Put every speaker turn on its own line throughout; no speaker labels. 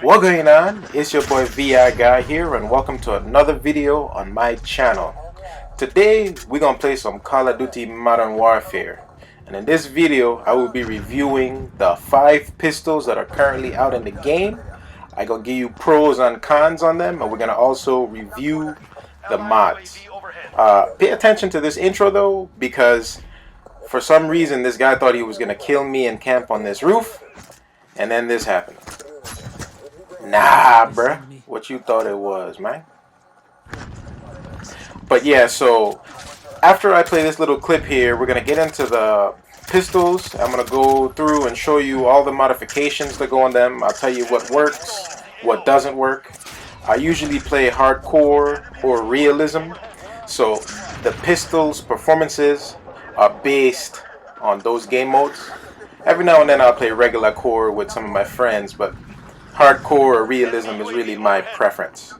What going on? It's your boy VI Guy here, and welcome to another video on my channel. Today we're gonna play some Call of Duty Modern Warfare, and in this video I will be reviewing the 5 pistols that are currently out in the game. I'm gonna give you pros and cons on them, and we're gonna also review the mods. Pay attention to this intro though, because for some reason this guy thought he was gonna kill me and camp on this roof, and then this happened. Nah, bruh. What you thought it was, man? But yeah, so after I play this little clip here, we're going to get into the pistols. I'm going to go through and show you all the modifications that go on them. I'll tell you what works, what doesn't work. I usually play hardcore or realism. So the pistols' performances are based on those game modes. Every now and then I'll play regular core with some of my friends, but hardcore or realism is really my preference.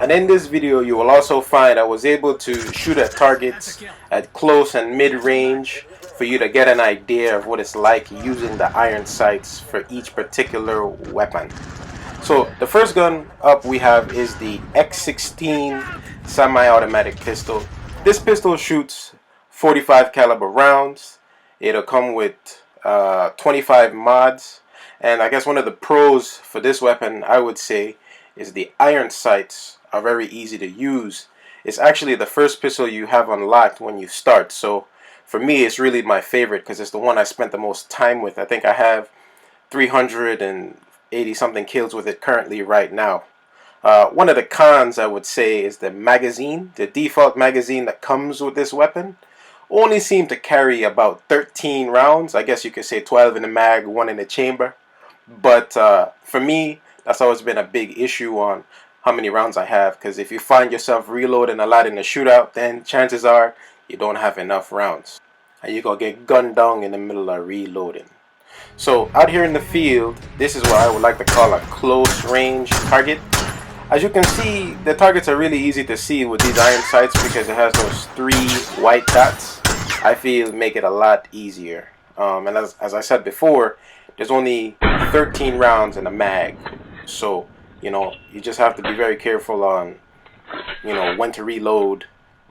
And in this video you will also find I was able to shoot at targets at close and mid-range for you to get an idea of what it's like using the iron sights for each particular weapon. So the first gun up we have is the X16 semi-automatic pistol. This pistol shoots 45 caliber rounds. It'll come with 25 mods. And I guess one of the pros for this weapon, I would say, is the iron sights are very easy to use. It's actually the first pistol you have unlocked when you start. So for me, it's really my favorite because it's the one I spent the most time with. I think I have 380 something kills with it currently right now. One of the cons I would say is the magazine. The default magazine that comes with this weapon only seemed to carry about 13 rounds. I guess you could say 12 in the mag, 1 in the chamber. But for me, that's always been a big issue on how many rounds I have, because if you find yourself reloading a lot in a shootout, then chances are you don't have enough rounds and you're gonna get gunned down in the middle of reloading. So out here in the field, this is what I would like to call a close range target. As you can see, the targets are really easy to see with these iron sights because it has those 3 white dots. I feel make it a lot easier. And as I said before, there's only 13 rounds in a mag, so you just have to be very careful on when to reload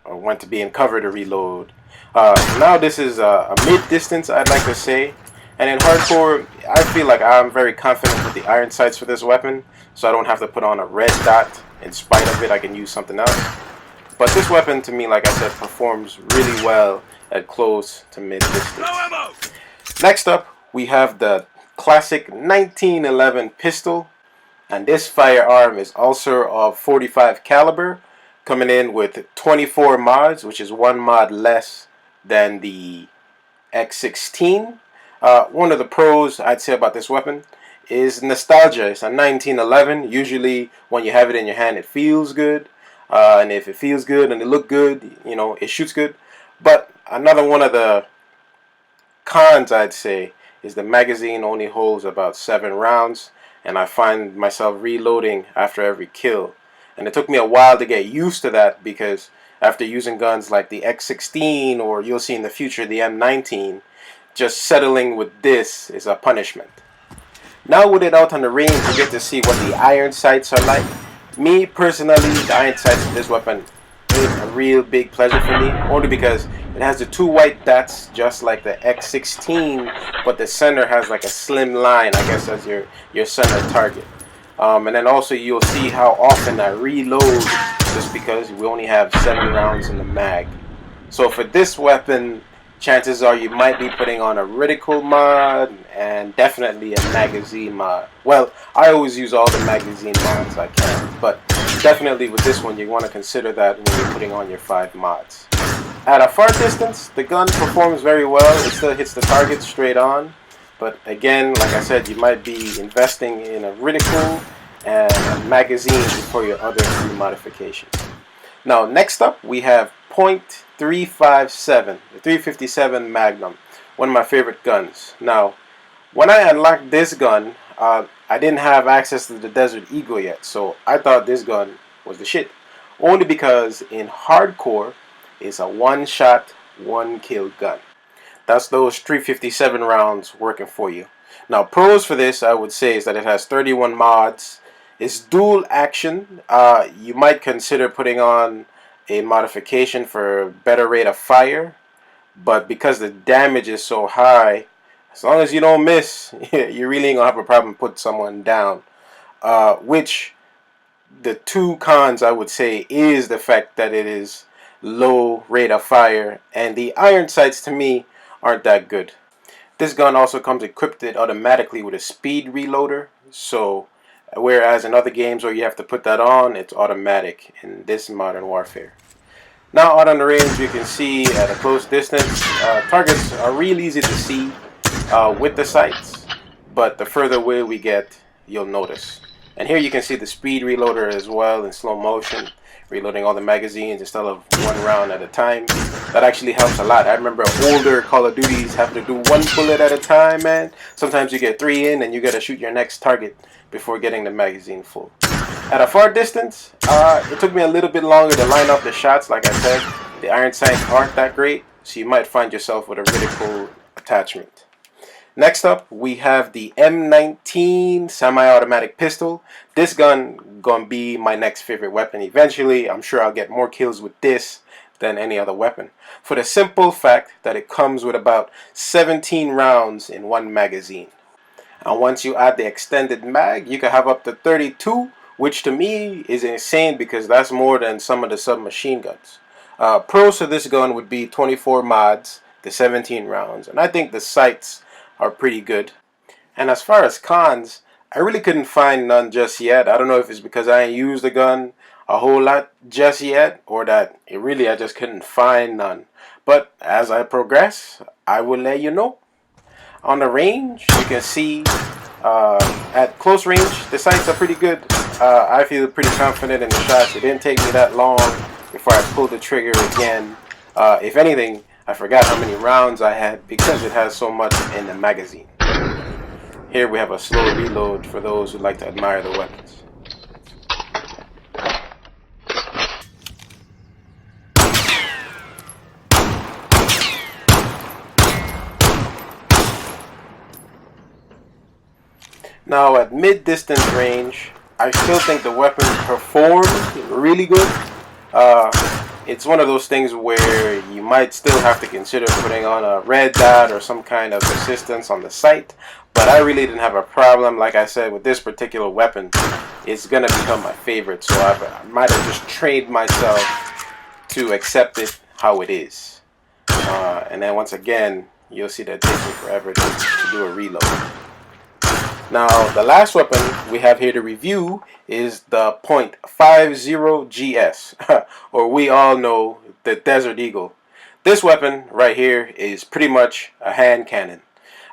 or when to be in cover to reload. Now this is a mid-distance, I'd like to say, and in hardcore I feel like I'm very confident with the iron sights for this weapon, so I don't have to put on a red dot. In spite of it, I can use something else. But this weapon, to me, like I said, performs really well at close to mid-distance. Next up, we have the classic 1911 pistol, and this firearm is also of 45 caliber, coming in with 24 mods, which is 1 mod less than the X16. One of the pros I'd say about this weapon is nostalgia. It's a 1911. Usually when you have it in your hand, it feels good, and if it feels good and it looks good, it shoots good. But another one of the cons I'd say is the magazine only holds about 7 rounds, and I find myself reloading after every kill. And it took me a while to get used to that, because after using guns like the X16, or you'll see in the future the M19, just settling with this is a punishment. Now with it out on the range, you get to see what the iron sights are like. Me personally, the iron sights of this weapon is a real big pleasure for me, only because it has the 2 white dots just like the X16, but the center has like a slim line, I guess, as your center target. And then also you'll see how often I reload, just because we only have 7 rounds in the mag. So for this weapon, chances are you might be putting on a reticle mod and definitely a magazine mod. Well, I always use all the magazine mods I can, but definitely with this one you want to consider that when you're putting on your 5 mods. At a far distance, the gun performs very well. It still hits the target straight on, but again, like I said, you might be investing in a reticle and a magazine for your other 3 modifications. Now next up we have .357, the 357 Magnum, one of my favorite guns. Now when I unlocked this gun, I didn't have access to the Desert Eagle yet, so I thought this gun was the shit, only because in hardcore it's a 1-shot, 1-kill gun. That's those 357 rounds working for you. Now, pros for this, I would say, is that it has 31 mods. It's dual action. You might consider putting on a modification for better rate of fire, but because the damage is so high, as long as you don't miss, you really ain't gonna have a problem put someone down. Which the two cons I would say is the fact that it is low rate of fire, and the iron sights to me aren't that good. This gun also comes equipped automatically with a speed reloader, so whereas in other games where you have to put that on, it's automatic in this Modern Warfare. Now out on the range, you can see at a close distance, targets are real easy to see with the sights, but the further away we get, you'll notice. And here you can see the speed reloader as well in slow motion, reloading all the magazines instead of one round at a time. That actually helps a lot. I remember older Call of Duties having to do one bullet at a time, man. Sometimes you get 3 in and you gotta shoot your next target before getting the magazine full. At a far distance, it took me a little bit longer to line up the shots. Like I said, the iron sights aren't that great, so you might find yourself with a reticle attachment. Next up, we have the M19 semi-automatic pistol. This gun gonna be my next favorite weapon. Eventually, I'm sure I'll get more kills with this than any other weapon, for the simple fact that it comes with about 17 rounds in one magazine. And once you add the extended mag, you can have up to 32, which to me is insane because that's more than some of the submachine guns. Pros to this gun would be 24 mods, the 17 rounds, and I think the sights are pretty good. And as far as cons, I really couldn't find none just yet. I don't know if it's because I ain't used the gun a whole lot just yet, or that I just couldn't find none. But as I progress, I will let you know. On the range, you can see at close range, the sights are pretty good. I feel pretty confident in the shots. It didn't take me that long before I pulled the trigger again. If anything, I forgot how many rounds I had because it has so much in the magazine. Here we have a slow reload for those who like to admire the weapons. Now at mid-distance range, I still think the weapon performs really good. It's one of those things where you might still have to consider putting on a red dot or some kind of assistance on the sight, but I really didn't have a problem. Like I said, with this particular weapon, it's going to become my favorite, so I might have just trained myself to accept it how it is. And then once again, you'll see that it takes me forever to do a reload. Now, the last weapon we have here to review is the .50 GS, or we all know the Desert Eagle. This weapon right here is pretty much a hand cannon.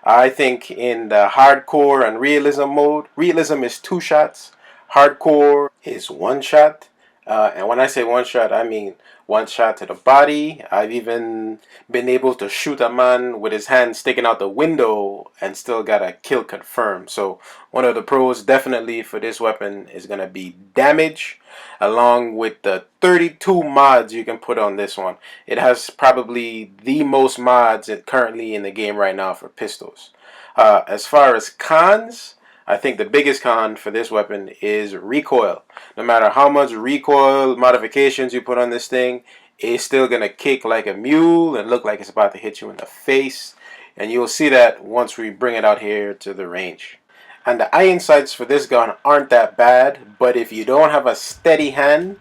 I think in the hardcore and realism mode, realism is 2 shots, hardcore is 1 shot. And when I say 1 shot, I mean 1 shot to the body. I've even been able to shoot a man with his hand sticking out the window and still got a kill confirmed. So one of the pros definitely for this weapon is going to be damage, along with the 32 mods you can put on this one. It has probably the most mods currently in the game right now for pistols. As far as cons, I think the biggest con for this weapon is recoil. No matter how much recoil modifications you put on this thing, it's still going to kick like a mule and look like it's about to hit you in the face. And you'll see that once we bring it out here to the range. And the iron sights for this gun aren't that bad, but if you don't have a steady hand,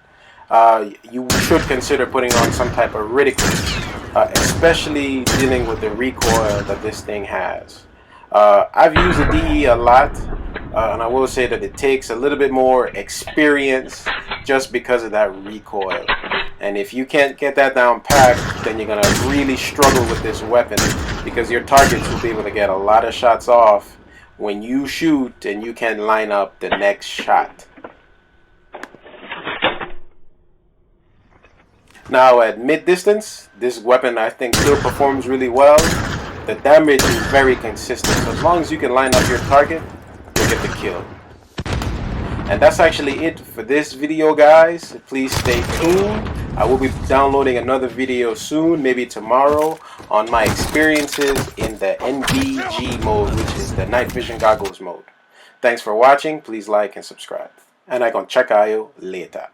you should consider putting on some type of reticle, especially dealing with the recoil that this thing has. I've used the DE a lot, and I will say that it takes a little bit more experience just because of that recoil. And if you can't get that down packed, then you're going to really struggle with this weapon, because your targets will be able to get a lot of shots off when you shoot and you can line up the next shot. Now at mid distance, this weapon I think still performs really well. The damage is very consistent. So as long as you can line up your target, you'll get the kill. And that's actually it for this video, guys. Please stay tuned. I will be downloading another video soon, maybe tomorrow, on my experiences in the NVG mode, which is the night vision goggles mode. Thanks for watching. Please like and subscribe. And I'm gonna check you later.